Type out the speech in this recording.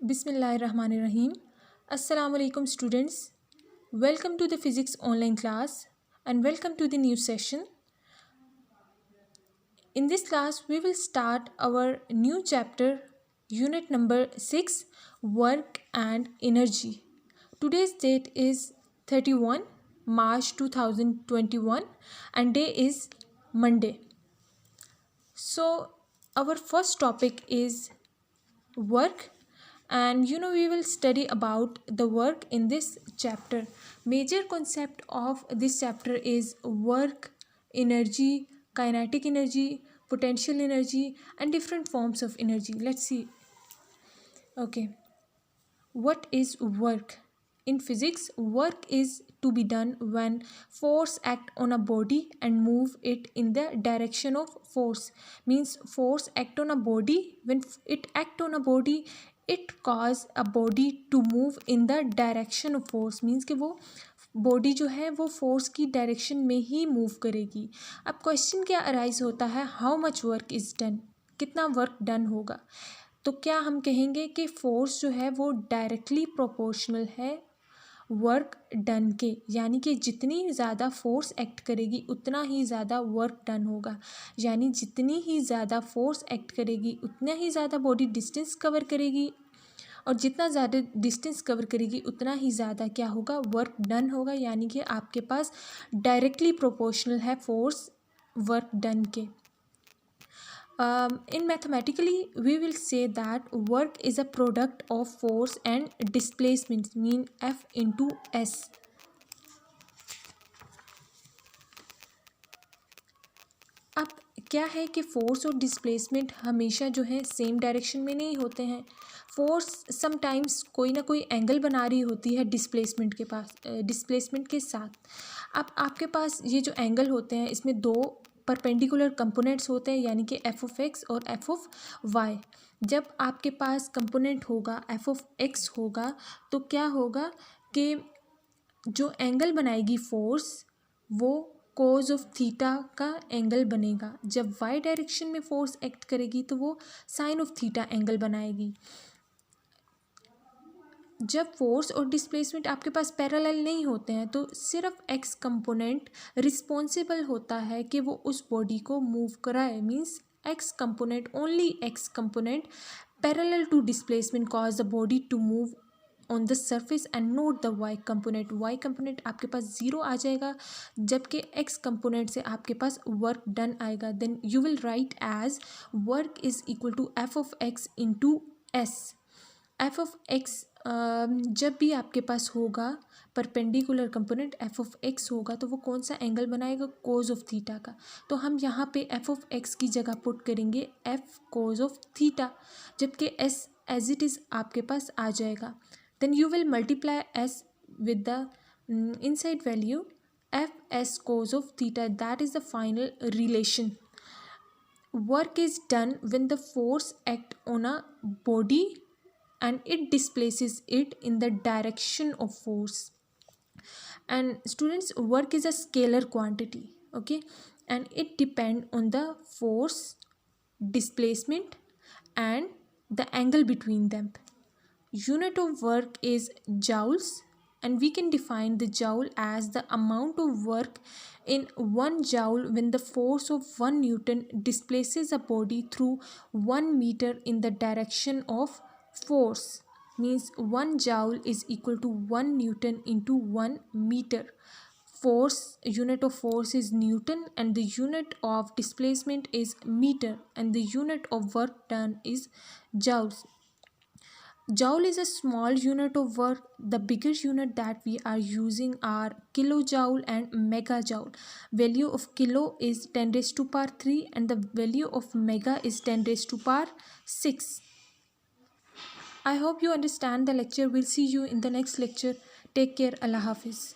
Bismillahirrahmanirrahim. Assalamu alaikum students. Welcome to the physics online class and welcome to the new session. In this class we will start our new chapter, unit number 6, work and energy. Today's date is 31 March 2021 and day is Monday. So our first topic is work, and we will study about the work in this chapter. Major concept of this chapter is work, energy, kinetic energy, potential energy, and different forms of energy. Let's see. Okay, what is work? In physics, work is to be done when force act on a body and move it in the direction of force. Means force act on a body. When it act on a body, it cause a body to move in the direction of force. Means कि वो body जो है वो force की direction में ही move करेगी. अब question क्या अराइज होता है, how much work is done, कितना वर्क डन होगा. तो क्या हम कहेंगे कि फोर्स जो है वो डायरेक्टली प्रोपोर्शनल है वर्क डन के, यानी कि जितनी ज़्यादा फोर्स एक्ट करेगी उतना ही ज़्यादा वर्क डन होगा. यानी जितनी ही ज़्यादा फोर्स एक्ट करेगी उतना ही ज़्यादा बॉडी डिस्टेंस कवर करेगी, और जितना ज़्यादा डिस्टेंस कवर करेगी उतना ही ज़्यादा क्या होगा, वर्क डन होगा. यानी कि आपके पास डायरेक्टली प्रोपोर्शनल है फोर्स वर्क डन के. In mathematically we will say that work is a product of force and displacement, mean F into S. अब क्या है कि फोर्स और डिस्प्लेसमेंट हमेशा जो है सेम डायरेक्शन में नहीं होते हैं. फोर्स समटाइम्स कोई ना कोई एंगल बना रही होती है डिस्प्लेसमेंट के साथ. अब आपके पास ये जो एंगल होते हैं इसमें दो परपेंडिकुलर कंपोनेंट्स होते हैं, यानी कि एफ ऑफ एक्स और एफ ऑफ वाई. जब आपके पास कंपोनेंट होगा एफ ऑफ एक्स होगा तो क्या होगा कि जो एंगल बनाएगी फोर्स वो कोज ऑफ थीटा का एंगल बनेगा. जब वाई डायरेक्शन में फोर्स एक्ट करेगी तो वो साइन ऑफ थीटा एंगल बनाएगी. जब फोर्स और डिस्प्लेसमेंट आपके पास पैरेलल नहीं होते हैं तो सिर्फ एक्स कंपोनेंट रिस्पॉन्सिबल होता है कि वो उस बॉडी को मूव कराए. Means X component, only X component parallel to displacement cause the body to move on the surface and note the Y component. Y component आपके पास ज़ीरो आ जाएगा, जबकि एक्स कंपोनेंट से आपके पास वर्क डन आएगा. Then you will write as work is equal to F of X into S. F of X जब भी आपके पास होगा perpendicular component F of X होगा तो वो कौन सा एंगल बनाएगा, कोज ऑफ थीटा का. तो हम यहाँ पे एफ ऑफ एक्स की जगह पुट करेंगे एफ कोज ऑफ थीटा, जबकि एस एज इट इज़ आपके पास आ जाएगा. Then you will multiply S with the inside value F S cos of theta. That is the final relation. Work is done when the force act on a body and it displaces it in the direction of force. And students, work is a scalar quantity, okay, and it depend on the force, displacement and the angle between them. Unit of work is joules, and we can define the joule as the amount of work in 1 joule when the force of 1 Newton displaces a body through 1 meter in the direction of force. Means 1 joule is equal to 1 Newton into 1 meter. Force, unit of force is Newton, and the unit of displacement is meter, and the unit of work done is joules. Joule is a small unit of work. The bigger unit that we are using are kilojoule and megajoule. Value of kilo is 10 raised to power 3 and the value of mega is 10 raised to power 6. I hope you understand the lecture. We'll see you in the next lecture. Take care. Allah Hafiz.